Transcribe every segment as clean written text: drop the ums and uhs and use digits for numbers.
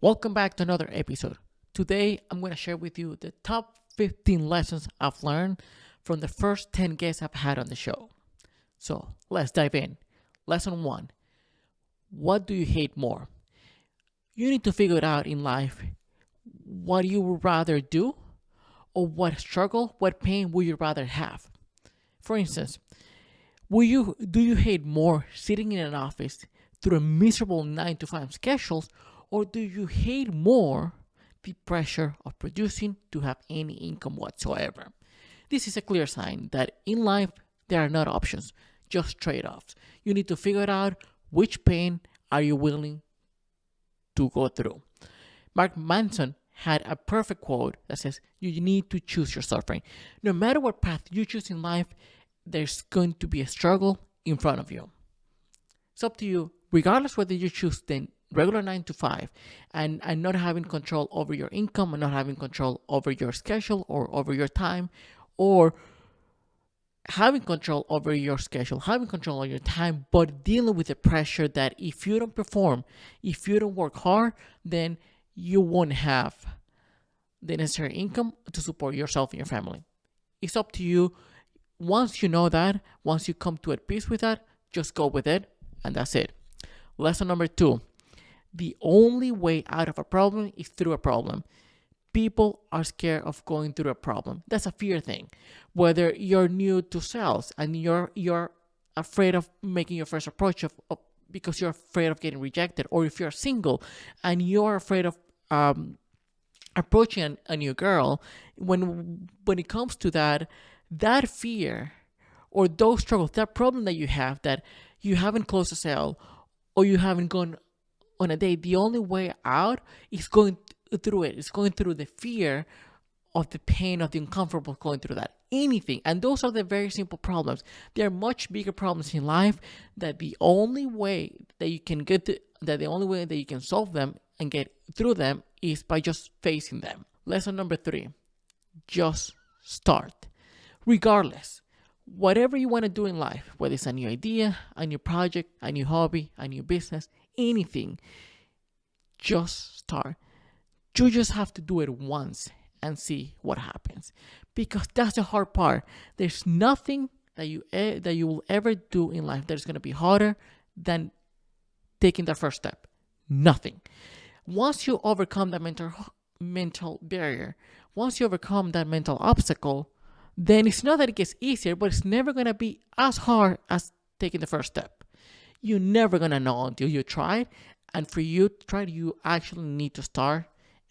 Welcome back to another episode. Today, I'm going to share with you the top 15 lessons I've learned from the first 10 guests I've had on the show. So, let's dive in. Lesson 1. What do you hate more? You need to figure it out in life what you would rather do or what struggle, what pain would you rather have. For instance, do you hate more sitting in an office through a miserable 9 to 5 schedules, or do you hate more the pressure of producing to have any income whatsoever? This is a clear sign that in life there are not options, just trade-offs. You need to figure out which pain are you willing to go through. Mark Manson had a perfect quote that says, you need to choose your suffering. No matter what path you choose in life, there's going to be a struggle in front of you. It's up to you, regardless whether you choose the regular 9 to 5 and not having control over your income and not having control over your schedule or over your time, or having control over your schedule, having control over your time, but dealing with the pressure that if you don't perform, if you don't work hard, then you won't have the necessary income to support yourself and your family. It's up to you. Once you know that, once you come to a peace with that, just go with it, and that's it. Lesson number 2. The only way out of a problem is through a problem. People are scared of going through a problem. That's a fear thing. Whether you're new to sales and you're afraid of making your first approach because you're afraid of getting rejected, or if you're single and you're afraid of approaching a new girl, when it comes to that fear or those struggles, that problem that you have, that you haven't closed a sale or you haven't gone on a date, the only way out is going through it. It's going through the fear of the pain of the uncomfortable, going through that. Anything. And those are the very simple problems. There are much bigger problems in life that the only way that you can the only way that you can solve them and get through them is by just facing them. Lesson number 3. Just start. Regardless, whatever you want to do in life, whether it's a new idea, a new project, a new hobby, a new business, anything, just start. You just have to do it once and see what happens, because that's the hard part. There's nothing that you will ever do in life that is going to be harder than taking the first step. Nothing. Once you overcome that mental barrier, once you overcome that mental obstacle, then it's not that it gets easier, but it's never going to be as hard as taking the first step. You're never going to know until you try it. And for you to try, you actually need to start,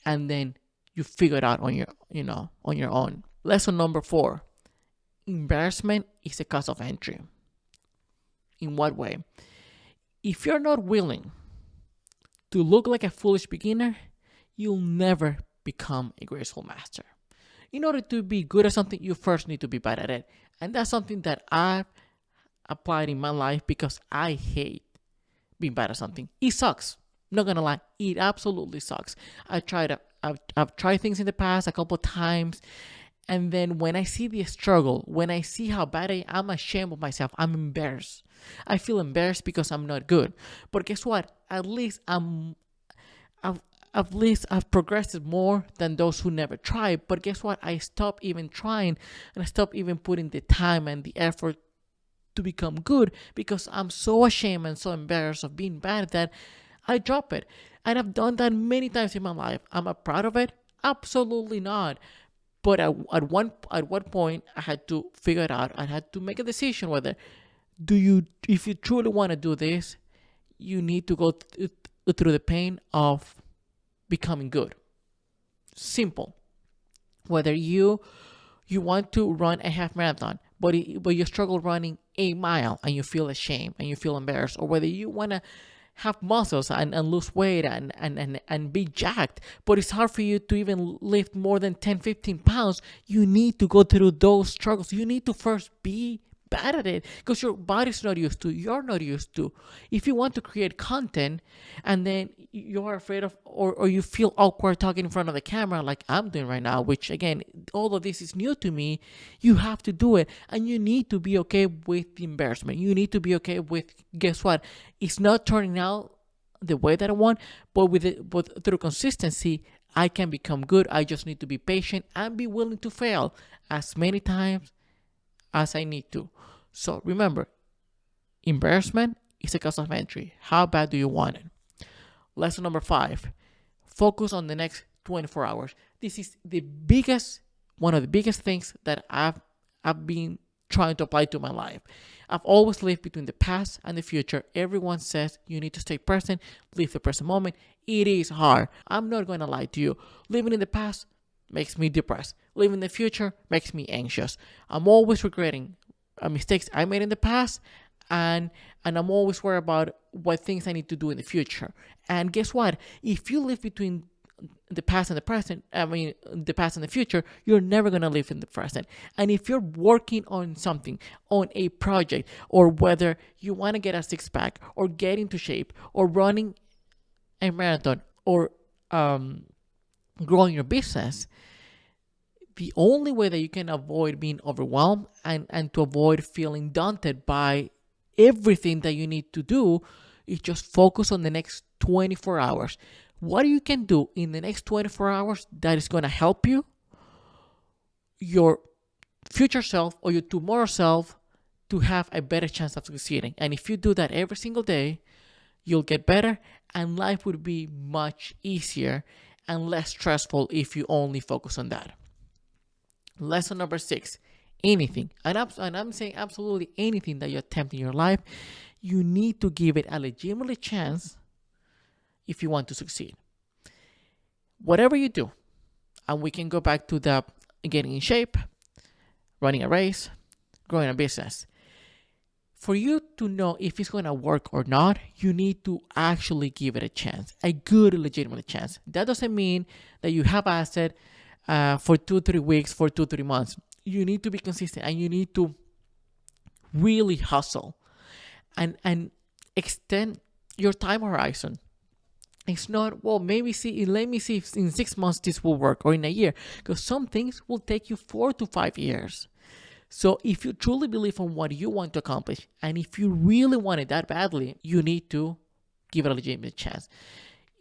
and then you figure it out on your own. Lesson number 4. Embarrassment is a cost of entry. In what way? If you're not willing to look like a foolish beginner, you'll never become a graceful master. In order to be good at something, you first need to be bad at it. And that's something that I've applied in my life, because I hate being bad at something. It sucks. Not gonna lie, it absolutely sucks. I've tried things in the past a couple of times, and then when I see the struggle, when I see how bad I'm ashamed of myself. I'm embarrassed. I feel embarrassed because I'm not good. But guess what? At least I've progressed more than those who never tried. But guess what? I stopped even trying, and I stopped even putting the time and the effort to become good, because I'm so ashamed and so embarrassed of being bad that I drop it. And I've done that many times in my life. Am I proud of it? Absolutely not. But at one point, I had to figure it out. I had to make a decision whether if you truly want to do this, you need to go through the pain of becoming good. Simple. Whether you want to run a half marathon, but you struggle running a mile and you feel ashamed and you feel embarrassed, or whether you want to have muscles and lose weight and be jacked, but it's hard for you to even lift more than 10-15 pounds, you need to go through those struggles. You need to first be bad at it, because your body's not used to, you're not used to. If you want to create content and then you're afraid of, or you feel awkward talking in front of the camera like I'm doing right now, which again, all of this is new to me, you have to do it. And you need to be okay with the embarrassment. You need to be okay with, guess what, it's not turning out the way that I want, but through consistency, I can become good. I just need to be patient and be willing to fail as many times as I need to. So remember, embarrassment is a cost of entry. How bad do you want it? Lesson number 5, focus on the next 24 hours. This is one of the biggest things that I've been trying to apply to my life. I've always lived between the past and the future. Everyone says you need to stay present, live the present moment. It is hard. I'm not going to lie to you. Living in the past makes me depressed. Living in the future makes me anxious. I'm always regretting mistakes I made in the past, and I'm always worried about what things I need to do in the future. And guess what? If you live between the past and the present, the past and the future, you're never going to live in the present. And if you're working on something, on a project, or whether you want to get a six pack, or get into shape, or running a marathon, or growing your business, the only way that you can avoid being overwhelmed and to avoid feeling daunted by everything that you need to do is just focus on the next 24 hours. What you can do in the next 24 hours that is going to help you, your future self or your tomorrow self, to have a better chance of succeeding. And if you do that every single day, you'll get better, and life would be much easier and less stressful if you only focus on that. Lesson number 6, anything, and I'm saying absolutely anything that you attempt in your life, you need to give it a legitimate chance if you want to succeed. Whatever you do, and we can go back to the getting in shape, running a race, growing a business. For you to know if it's going to work or not, you need to actually give it a chance, a good, legitimate chance. That doesn't mean that you have asset for 2-3 weeks, for 2-3 months. You need to be consistent, and you need to really hustle and extend your time horizon. It's not, well, let me see if in 6 months this will work, or in a year, because some things will take you 4 to 5 years. So if you truly believe in what you want to accomplish, and if you really want it that badly, you need to give it a legitimate chance.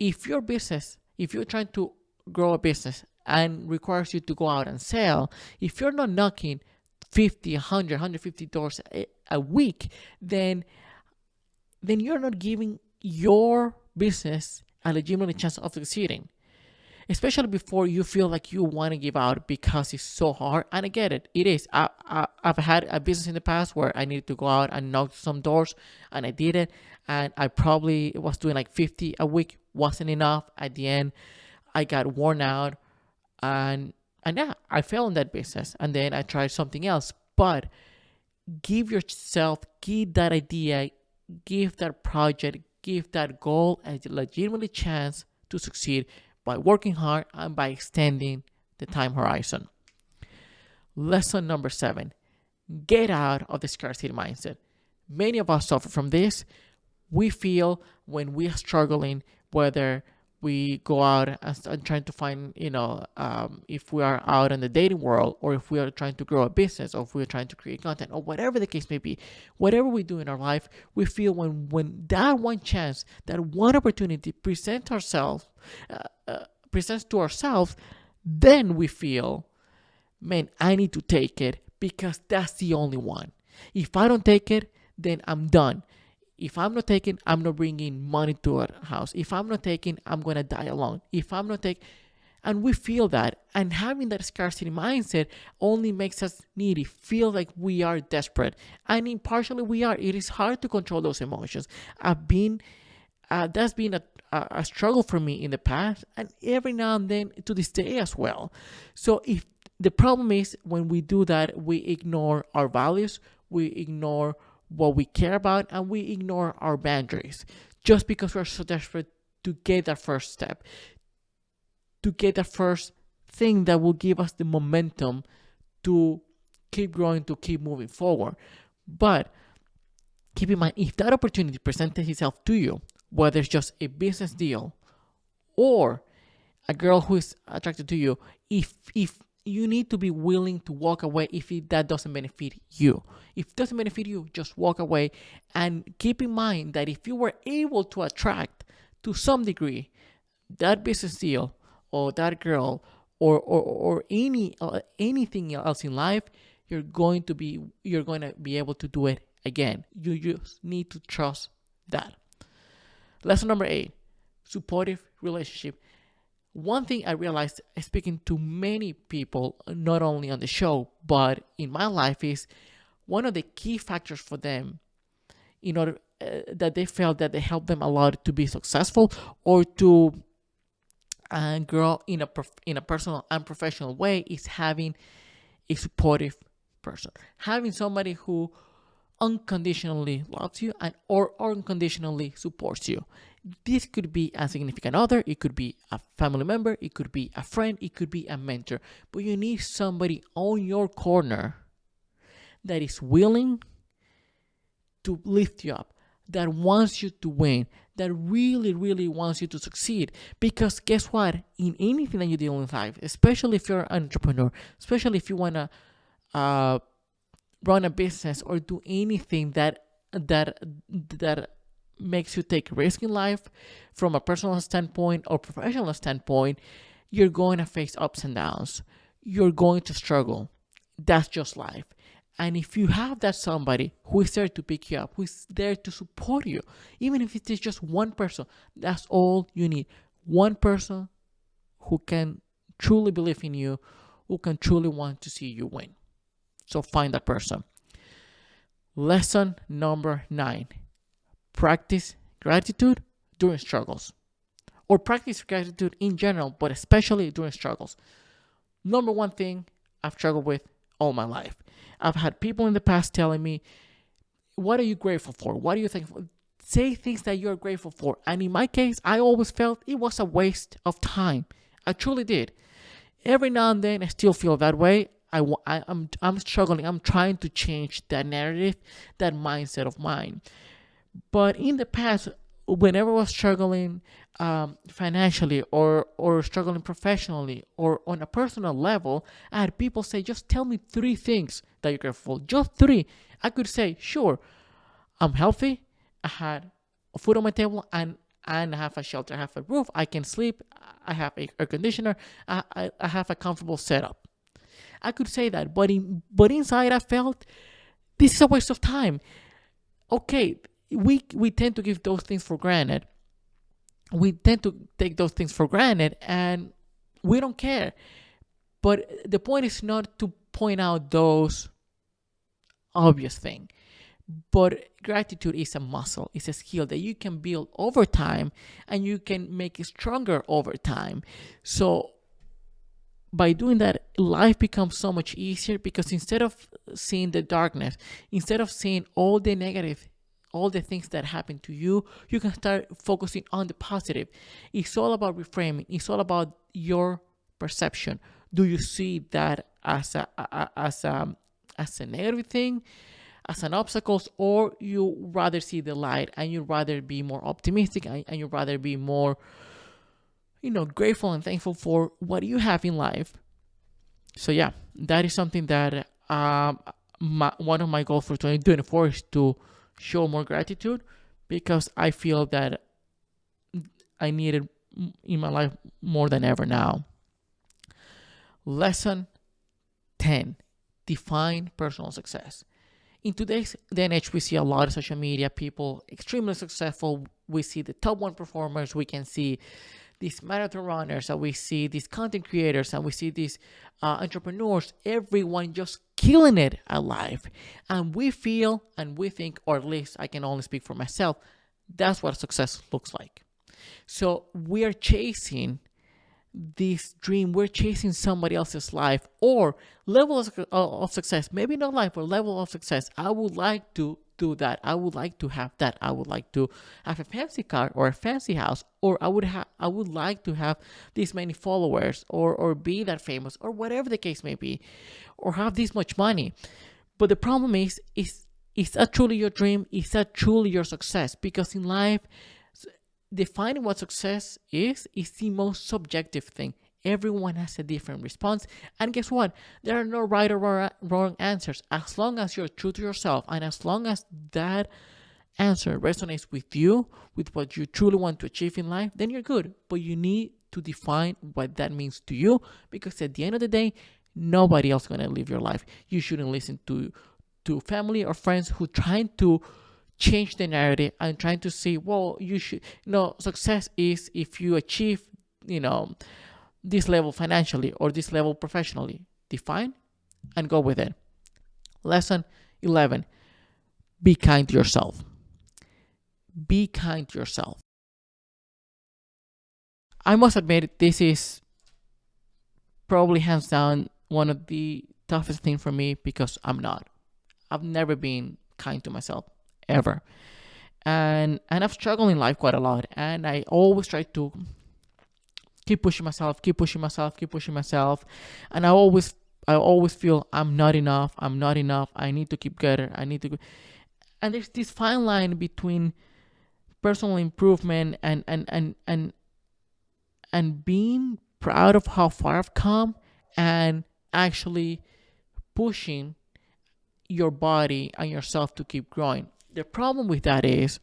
If you're trying to grow a business and requires you to go out and sell, if you're not knocking 50, 100, 150 doors a week, then you're not giving your business a legitimate chance of succeeding. Especially before you feel like you want to give out because it's so hard. And I get it. It is. I've had a business in the past where I needed to go out and knock some doors, and I did it. And I probably was doing like 50 a week. Wasn't enough. At the end, I got worn out. And yeah, I failed in that business. And then I tried something else. But give that idea, give that project, give that goal a legitimate chance to succeed by working hard and by extending the time horizon. Lesson number 7, get out of the scarcity mindset. Many of us suffer from this. We feel when we are struggling, whether we go out and trying to find, if we are out in the dating world, or if we are trying to grow a business, or if we're trying to create content, or whatever the case may be, whatever we do in our life, we feel when that one chance, that one opportunity presents to ourselves, then we feel, man, I need to take it because that's the only one. If I don't take it, then I'm done. If I'm not taking, I'm not bringing money to our house. If I'm not taking, I'm going to die alone. If I'm not taking, and we feel that, and having that scarcity mindset only makes us needy, feel like we are desperate. And partially we are. It is hard to control those emotions. That's been a struggle for me in the past, and every now and then to this day as well. So if the problem is when we do that, we ignore our values, we ignore what we care about, and we ignore our boundaries just because we're so desperate to get that first step, to get that first thing that will give us the momentum to keep growing, to keep moving forward. But keep in mind, if that opportunity presented itself to you, whether it's just a business deal or a girl who is attracted to you, if you need to be willing to walk away if that doesn't benefit you. If it doesn't benefit you, just walk away. And keep in mind that if you were able to attract to some degree, that business deal or that girl or anything else in life, you're going to be able to do it again. You just need to trust that. Lesson number 8, supportive relationship. One thing I realized speaking to many people, not only on the show, but in my life, is one of the key factors for them in order that they felt that they helped them a lot to be successful or to grow in a personal and professional way is having a supportive person, having somebody who unconditionally loves you and or unconditionally supports you. This could be a significant other, it could be a family member, it could be a friend, it could be a mentor, but you need somebody on your corner that is willing to lift you up, that wants you to win, that really, really wants you to succeed. Because guess what? In anything that you deal in life, especially if you're an entrepreneur, especially if you want to run a business or do anything that makes you take risk in life from a personal standpoint or professional standpoint, you're going to face ups and downs. You're going to struggle. That's just life. And if you have that somebody who is there to pick you up, who is there to support you, even if it is just one person, that's all you need. One person who can truly believe in you, who can truly want to see you win. So find that person. Lesson number 9, practice gratitude during struggles. Or practice gratitude in general, but especially during struggles. Number one thing I've struggled with all my life. I've had people in the past telling me, what are you grateful for? What are you thankful for? Say things that you're grateful for. And in my case, I always felt it was a waste of time. I truly did. Every now and then, I still feel that way. I'm struggling. I'm trying to change that narrative, that mindset of mine. But in the past, whenever I was struggling financially or struggling professionally or on a personal level, I had people say, just tell me 3 things that you're grateful for. Just 3. I could say, sure, I'm healthy. I had food on my table and I have a shelter. I have a roof. I can sleep. I have an air conditioner. I have a comfortable setup. I could say that, but inside I felt this is a waste of time. Okay, we tend to give those things for granted. We tend to take those things for granted and we don't care. But the point is not to point out those obvious things. But gratitude is a muscle, it's a skill that you can build over time and you can make it stronger over time. So by doing that, life becomes so much easier because instead of seeing the darkness, instead of seeing all the negative, all the things that happen to you, you can start focusing on the positive. It's all about reframing. It's all about your perception. Do you see that as a negative thing, as an obstacle, or you rather see the light and you rather be more optimistic and you rather be more, grateful and thankful for what you have in life? So yeah, that is something that one of my goals for 2024 is to show more gratitude, because I feel that I need it in my life more than ever now. Lesson 10, define personal success. In today's day and age, we see a lot of social media, people extremely successful. We see the top 1 performers, we can see these marathon runners, and we see these content creators, and we see these entrepreneurs, everyone just killing it at life. And we feel and we think, or at least I can only speak for myself, that's what success looks like. So we are chasing this dream, we're chasing somebody else's life or level of success. Maybe not life, but level of success. I would like to do that. I would like to have that. I would like to have a fancy car or a fancy house, or I would like to have this many followers or be that famous, or whatever the case may be, or have this much money. But the problem is that truly your dream? Is that truly your success? Because in life, defining what success is the most subjective thing. Everyone has a different response. And guess what? There are no right or wrong answers. As long as you're true to yourself and as long as that answer resonates with you, with what you truly want to achieve in life, then you're good. But you need to define what that means to you, because at the end of the day, nobody else is going to live your life. You shouldn't listen to family or friends who trying to change the narrative and trying to say, well, you should, success is if you achieve, you know, this level financially or this level professionally. Define and go with it. Lesson 11, be kind to yourself. Be kind to yourself. I must admit, this is probably hands down one of the toughest things for me, because I'm not. I've never been kind to myself, ever. And I've struggled in life quite a lot. And I always try to keep pushing myself, keep pushing myself, keep pushing myself. And I always feel I'm not enough. I'm not enough. I need to keep better. I need to. And there's this fine line between personal improvement and being proud of how far I've come, and actually pushing your body and yourself to keep growing. The problem with that is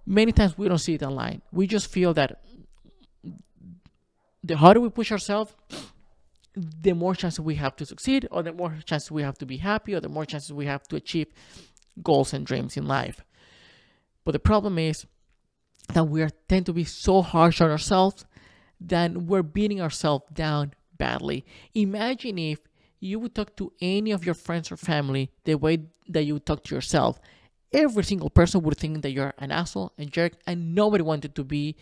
many times we don't see it online. We just feel that the harder we push ourselves, the more chances we have to succeed, or the more chances we have to be happy, or the more chances we have to achieve goals and dreams in life. But the problem is that we tend to be so harsh on ourselves that we're beating ourselves down badly. Imagine if you would talk to any of your friends or family the way that you would talk to yourself. Every single person would think that you're an asshole, a jerk, and nobody wanted to be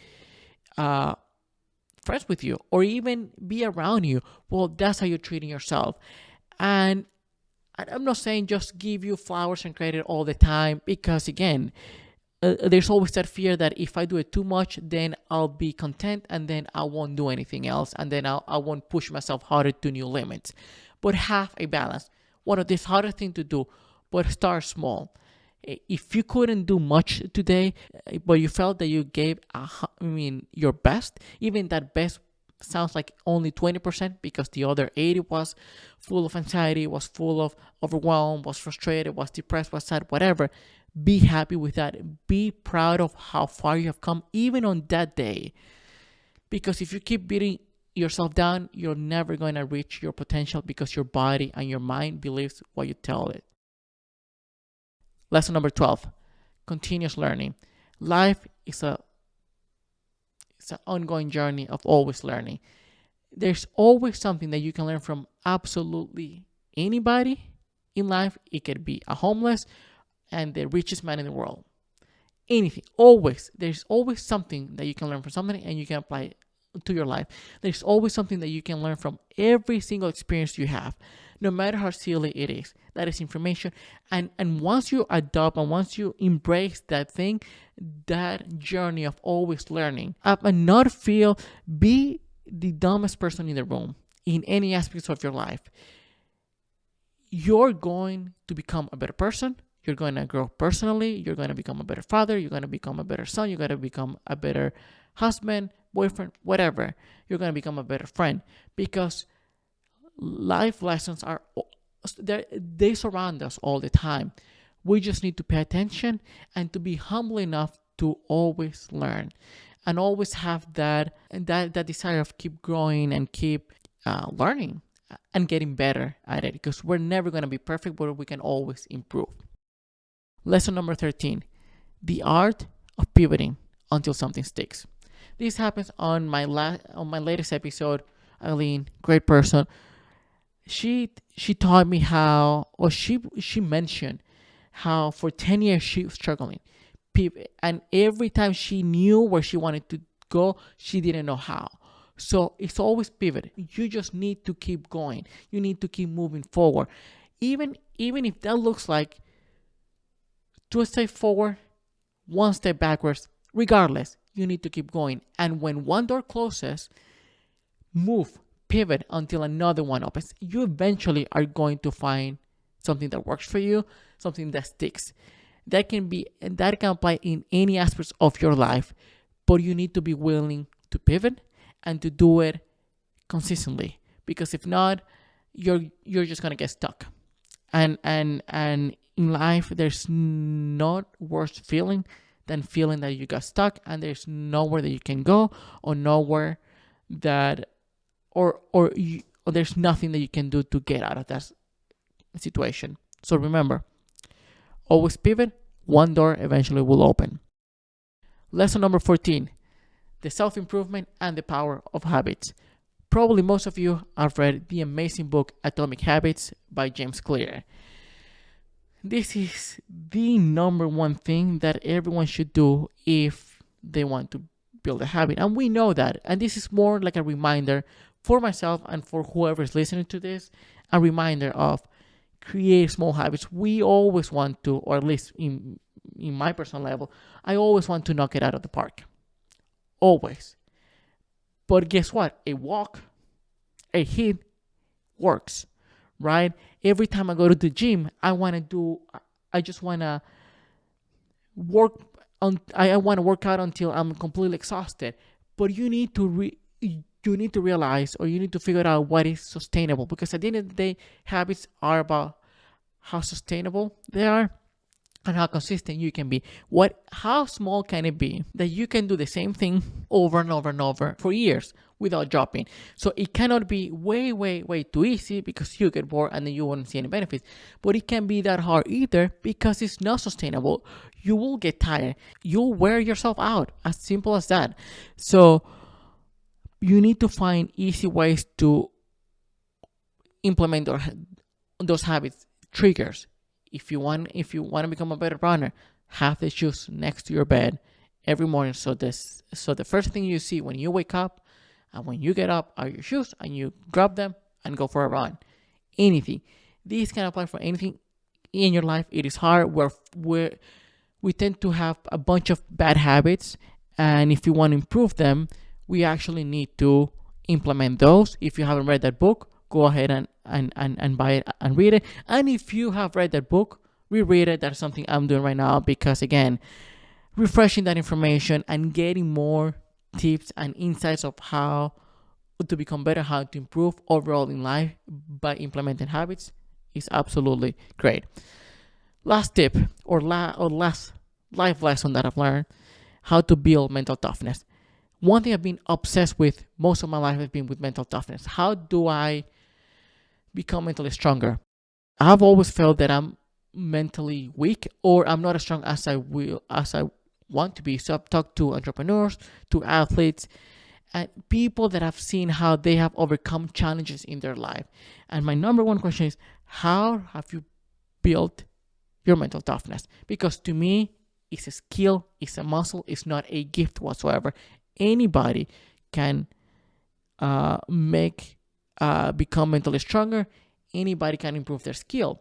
friends with you or even be around you. Well, that's how you're treating yourself. And I'm not saying just give you flowers and credit all the time, because again, there's always that fear that if I do it too much, then I'll be content and then I won't do anything else, and then I won't push myself harder to new limits. But have a balance. One of the hardest thing to do, but start small. If you couldn't do much today, but you felt that you gave, your best, even that best sounds like only 20%, because the other 80 was full of anxiety, was full of overwhelm, was frustrated, was depressed, was sad, whatever. Be happy with that. Be proud of how far you have come, even on that day. Because if you keep beating yourself down, you're never going to reach your potential, because your body and your mind believes what you tell it. Lesson number 12, continuous learning. Life is an ongoing journey of always learning. There's always something that you can learn from absolutely anybody in life. It could be a homeless and the richest man in the world. Anything. Always. There's always something that you can learn from somebody and you can apply to your life. There's always something that you can learn from every single experience you have, no matter how silly it is. That is information. And once you adopt and once you embrace that thing, that journey of always learning, and not feel, be the dumbest person in the room in any aspects of your life, you're going to become a better person. You're going to grow personally. You're going to become a better father. You're going to become a better son. You're going to become a better husband, boyfriend, whatever. You're going to become a better friend, because life lessons they surround us all the time. We just need to pay attention and to be humble enough to always learn and always have that desire of keep growing and keep learning and getting better at it, because we're never going to be perfect, but we can always improve. Lesson number 13, the art of pivoting until something sticks. This happens on my latest episode. Eileen, great person. She taught me how, or she mentioned how for 10 years she was struggling. And every time she knew where she wanted to go, she didn't know how. So it's always pivot. You just need to keep going. You need to keep moving forward. Even if that looks like 2 steps forward, 1 step backwards, regardless, you need to keep going. And when one door closes, move, pivot until another one opens. You eventually are going to find something that works for you, something that sticks. That can apply in any aspects of your life, but you need to be willing to pivot and to do it consistently, because if not, you're just gonna get stuck. And in life, there's not worse feeling than feeling that you got stuck and there's nowhere that you can go, or nowhere that, or there's nothing that you can do to get out of that situation. So remember, always pivot. One door eventually will open. Lesson number 14: the self-improvement and the power of habits. Probably most of you have read the amazing book Atomic Habits by James Clear. This is the number one thing that everyone should do if they want to build a habit. And we know that. And this is more like a reminder for myself and for whoever is listening to this, a reminder of create small habits. We always want to, or at least in my personal level, I always want to knock it out of the park. Always. But guess what? A walk, a hit works, right? Every time I go to the gym, I just want to work on, I want to work out until I'm completely exhausted. But you need to realize, or you need to figure out what is sustainable, because at the end of the day, habits are about how sustainable they are and how consistent you can be. How small can it be that you can do the same thing over and over and over for years without dropping? So it cannot be way, way, way too easy, because you get bored and then you won't see any benefits. But it can be that hard either, because it's not sustainable. You will get tired. You'll wear yourself out. As simple as that. So you need to find easy ways to implement those habits, triggers. If you want to become a better runner, have the shoes next to your bed every morning. So the first thing you see when you wake up and when you get up are your shoes, and you grab them and go for a run. Anything. These can apply for anything in your life. It is hard. We tend to have a bunch of bad habits, and if you want to improve them, we actually need to implement those. If you haven't read that book, go ahead and buy it and read it. And if you have read that book, reread it. That's something I'm doing right now, because again, refreshing that information and getting more tips and insights of how to become better, how to improve overall in life by implementing habits is absolutely great. Last tip or last life lesson that I've learned: how to build mental toughness. One thing I've been obsessed with most of my life has been with mental toughness. How do I become mentally stronger? I've always felt that I'm mentally weak, or I'm not as strong as I want to be. So I've talked to entrepreneurs, to athletes, and people that have seen how they have overcome challenges in their life. And my number one question is, how have you built your mental toughness? Because to me, it's a skill, it's a muscle, it's not a gift whatsoever. Anybody can become mentally stronger. Anybody can improve their skill.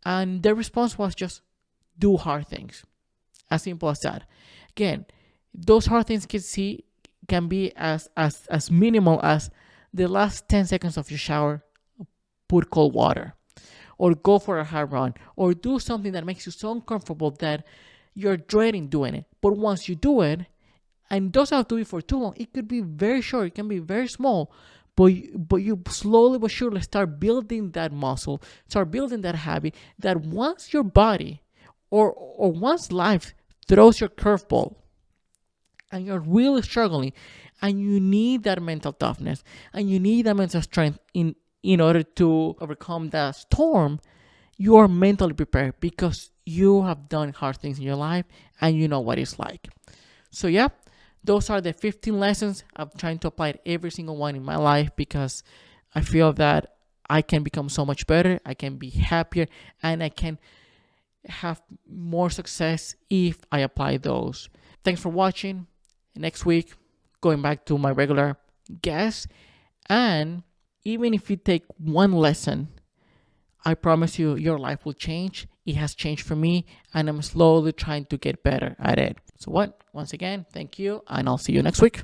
And the response was just do hard things. As simple as that. Again, those hard things can be as minimal as the last 10 seconds of your shower, put cold water, or go for a hard run, or do something that makes you so uncomfortable that you're dreading doing it. But once you do it, and it doesn't have to be for too long, it could be very short, it can be very small, but you slowly but surely start building that muscle, start building that habit, that once your body or once life throws your curveball and you're really struggling and you need that mental toughness and you need that mental strength in order to overcome that storm, you are mentally prepared because you have done hard things in your life and you know what it's like. So yeah, those are the 15 lessons. I'm trying to apply every single one in my life, because I feel that I can become so much better, I can be happier, and I can have more success if I apply those. Thanks for watching. Next week, going back to my regular guests. And even if you take one lesson, I promise you, your life will change. It has changed for me, and I'm slowly trying to get better at it. So once again, thank you, and I'll see you next week.